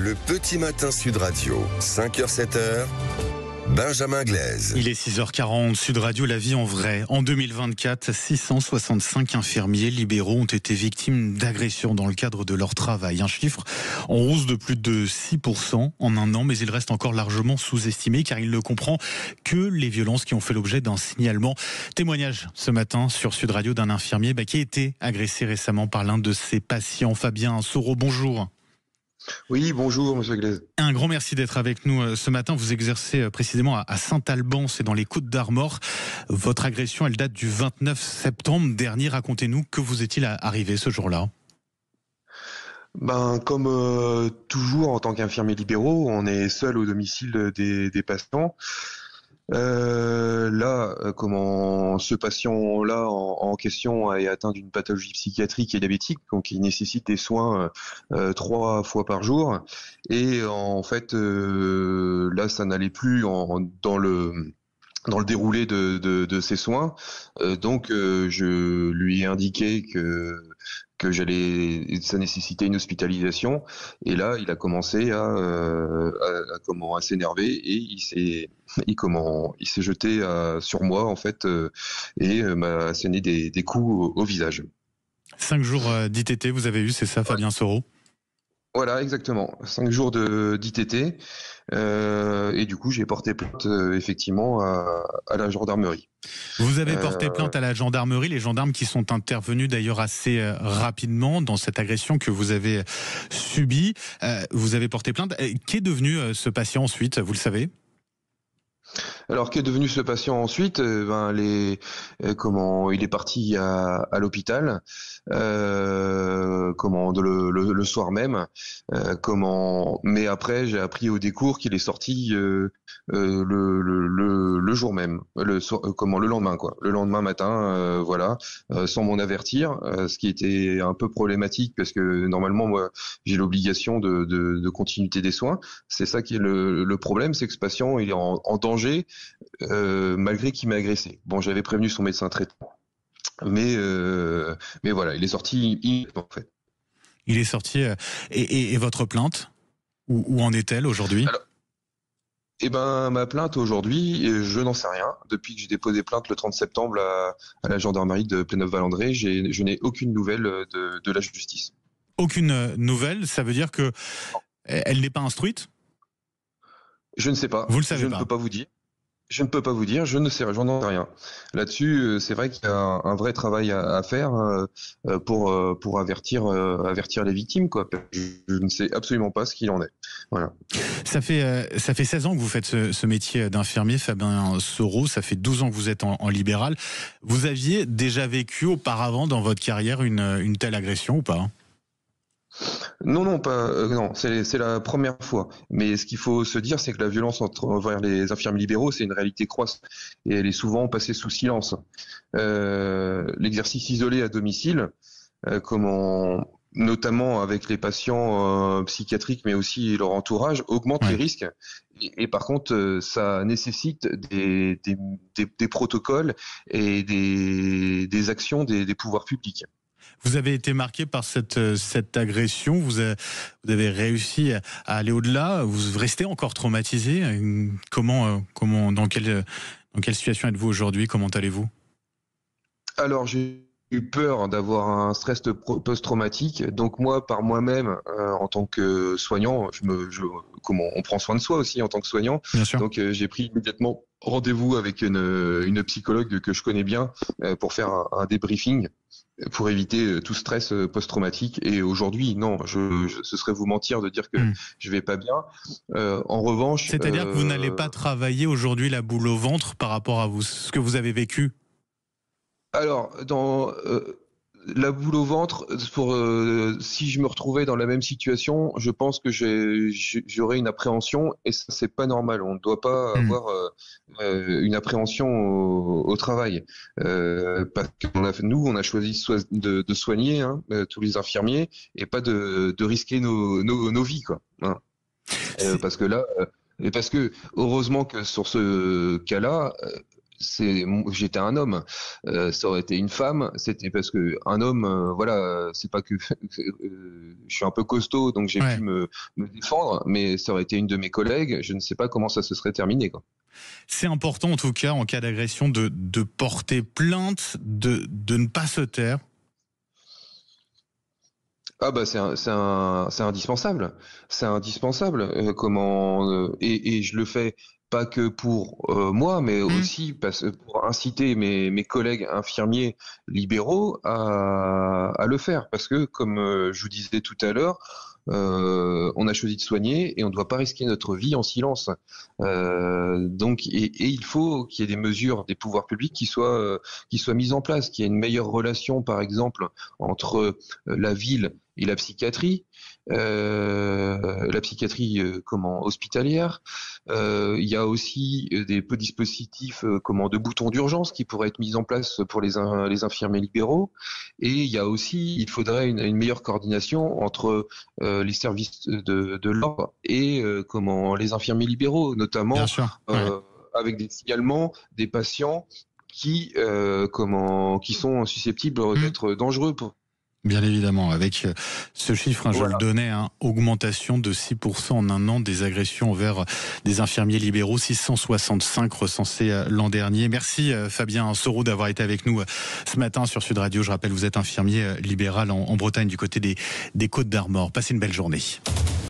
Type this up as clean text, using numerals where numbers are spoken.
Le petit matin Sud Radio, 5h-7h, Benjamin Glaise. Il est 6h40, Sud Radio, la vie en vrai. En 2024, 665 infirmiers libéraux ont été victimes d'agressions dans le cadre de leur travail. Un chiffre en hausse de plus de 6% en un an, mais il reste encore largement sous-estimé car il ne comprend que les violences qui ont fait l'objet d'un signalement. Témoignage ce matin sur Sud Radio d'un infirmier qui a été agressé récemment par l'un de ses patients. Fabien Soro, bonjour. Oui, bonjour Monsieur Glaise. Un grand merci d'être avec nous ce matin. Vous exercez précisément à Saint-Alban, c'est dans les Côtes-d'Armor. Votre agression, elle date du 29 septembre dernier. Racontez-nous, que vous est-il arrivé ce jour-là ? Comme toujours en tant qu'infirmier libéraux, on est seul au domicile des patients. Ce patient-là en question est atteint d'une pathologie psychiatrique et diabétique, donc il nécessite des soins 3 fois par jour. Et en fait, là, ça n'allait plus dans le déroulé de ces soins. Donc, je lui ai indiqué que ça nécessitait une hospitalisation. Et là, il a commencé à s'énerver et il s'est jeté sur moi en fait et m'a asséné des coups au visage. 5 jours d'ITT, vous avez eu, c'est ça, Fabien Soro ? Voilà, exactement. 5 jours d'ITT. Et du coup, j'ai porté plainte effectivement à la gendarmerie. Vous avez porté plainte à la gendarmerie, les gendarmes qui sont intervenus d'ailleurs assez rapidement dans cette agression que vous avez subie. Vous avez porté plainte. Qu'est devenu ce patient ensuite, vous le savez ? Alors, qu'est devenu ce patient ensuite ? Il est parti à l'hôpital, le soir même. Mais après, j'ai appris au décours qu'il est sorti le jour même, le lendemain, quoi. Le lendemain matin, sans m'en avertir, ce qui était un peu problématique parce que normalement, moi, j'ai l'obligation de continuité des soins. C'est ça qui est le problème, c'est que ce patient, il est en danger. Malgré qu'il m'ait agressé. Bon, j'avais prévenu son médecin traitant, mais voilà, il est sorti en fait. Il est sorti. Et votre plainte, où en est-elle aujourd'hui ? Alors, ma plainte aujourd'hui, je n'en sais rien. Depuis que j'ai déposé plainte le 30 septembre à la gendarmerie de Pléneuf-Valandré, je n'ai aucune nouvelle de la justice. Aucune nouvelle, ça veut dire que elle n'est pas instruite ? Je ne sais pas. Vous le savez pas ? Je ne peux pas vous dire. Je ne peux pas vous dire, je ne sais, j'en sais rien. Là-dessus, c'est vrai qu'il y a un vrai travail à faire pour avertir les victimes, quoi. Je ne sais absolument pas ce qu'il en est. Voilà. Ça fait 16 ans que vous faites ce métier d'infirmier, Fabien Soro. Ça fait 12 ans que vous êtes en libéral. Vous aviez déjà vécu auparavant dans votre carrière une telle agression ou pas ? Non, c'est la première fois. Mais ce qu'il faut se dire, c'est que la violence envers les infirmiers libéraux, c'est une réalité croissante et elle est souvent passée sous silence. L'exercice isolé à domicile, notamment avec les patients psychiatriques, mais aussi leur entourage, augmente les risques. Et par contre, ça nécessite des protocoles et des actions des pouvoirs publics. Vous avez été marqué par cette agression, vous avez réussi à aller au-delà, vous restez encore traumatisé. Dans quelle situation êtes-vous aujourd'hui ? Comment allez-vous ? Alors, j'ai eu peur d'avoir un stress post-traumatique. Donc moi, par moi-même, en tant que soignant, on prend soin de soi aussi en tant que soignant. Bien sûr. Donc j'ai pris immédiatement rendez-vous avec une psychologue que je connais bien pour faire un débriefing pour éviter tout stress post-traumatique. Et aujourd'hui, non, ce serait vous mentir de dire que je vais pas bien. En revanche, c'est-à-dire que vous n'allez pas travailler aujourd'hui la boule au ventre par rapport à ce que vous avez vécu. Alors, dans la boule au ventre, si je me retrouvais dans la même situation, je pense que j'aurais une appréhension et ça, c'est pas normal. On ne doit pas avoir une appréhension au travail. Parce que nous, on a choisi de soigner tous les infirmiers et pas de risquer nos vies, quoi. Hein. Parce que heureusement que sur ce cas-là, j'étais un homme. Ça aurait été une femme, c'était parce que un homme, voilà, c'est pas que je suis un peu costaud, donc j'ai Ouais. pu me défendre, mais ça aurait été une de mes collègues, je ne sais pas comment ça se serait terminé, quoi. C'est important en tout cas en cas d'agression de porter plainte, de ne pas se taire. Ah bah c'est indispensable, c'est indispensable. Et je le fais pas que pour moi, mais Mmh. aussi pour inciter mes collègues infirmiers libéraux à le faire, parce que comme je vous disais tout à l'heure, on a choisi de soigner et on ne doit pas risquer notre vie en silence. Donc et il faut qu'il y ait des mesures des pouvoirs publics qui soient mises en place, qu'il y ait une meilleure relation, par exemple, entre la ville et la psychiatrie hospitalière. Il y a aussi des dispositifs de boutons d'urgence qui pourraient être mis en place pour les infirmiers libéraux. Et il faudrait une meilleure coordination entre les services de l'ordre et les infirmiers libéraux, Bien notamment sûr. Ouais. avec des signalements des patients qui sont susceptibles Mmh. d'être dangereux pour. Bien évidemment, avec ce chiffre, je le Voilà. donnais, augmentation de 6% en un an des agressions envers des infirmiers libéraux, 665 recensés l'an dernier. Merci Fabien Soro d'avoir été avec nous ce matin sur Sud Radio. Je rappelle, vous êtes infirmier libéral en Bretagne du côté des Côtes d'Armor. Passez une belle journée.